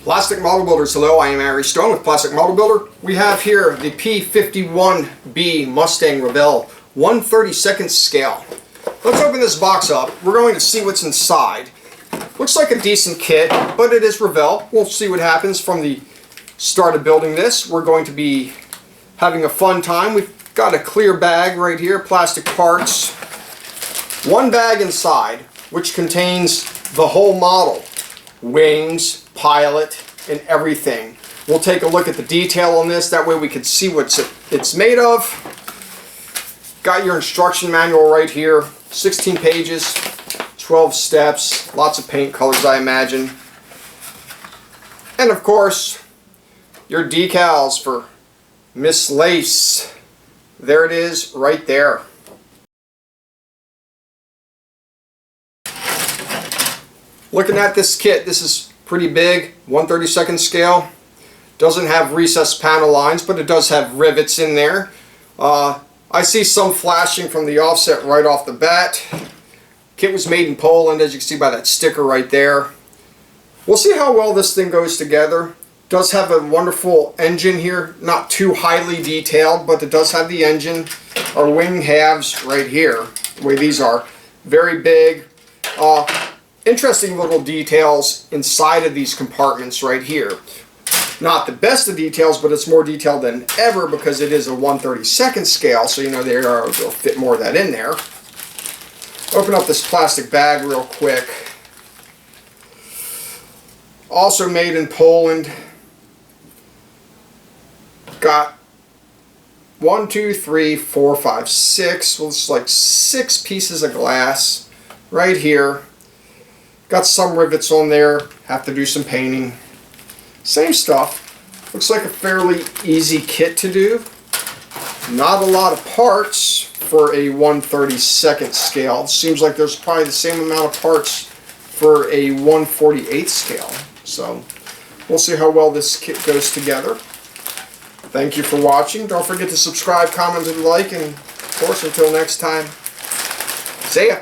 Plastic Model Builders, hello, I am Ari Stone with Plastic Model Builder. We have here the P-51B Mustang Revell 1/32 scale. Let's open this box up. We're going to see what's inside. Looks like a decent kit, but it is Revell. We'll see what happens from the start of building this. We're going to be having a fun time. We've got a clear bag right here, plastic parts. One bag inside, which contains the whole model. Wings, pilot, and everything. We'll take a look at the detail on this, that way we can see what it's made of. Got your instruction manual right here, 16 pages, 12 steps, lots of paint colors I imagine. And of course, your decals for Miss Lace. There it is, right there. Looking at this kit, this is pretty big, 1/32 scale. Doesn't have recessed panel lines, but it does have rivets in there. I see some flashing from the offset right off the bat. Kit was made in Poland, as you can see by that sticker right there. We'll see how well this thing goes together. Does have a wonderful engine here, not too highly detailed, but it does have the engine. Our wing halves right here, the way these are, very big. Interesting little details inside of these compartments right here. Not the best of details, but it's more detailed than ever because it is a 1/32 scale, so you know they'll fit more of that in there. Open up this plastic bag real quick. Also made in Poland. Got 1, 2, 3, 4, 5, 6. Well, it's like 6 pieces of glass right here. Got some rivets on there. Have to do some painting. Same stuff. Looks like a fairly easy kit to do. Not a lot of parts for a 1/32 scale. Seems like there's probably the same amount of parts for a 1/48 scale. So we'll see how well this kit goes together. Thank you for watching. Don't forget to subscribe, comment, and like. And of course, until next time, see ya.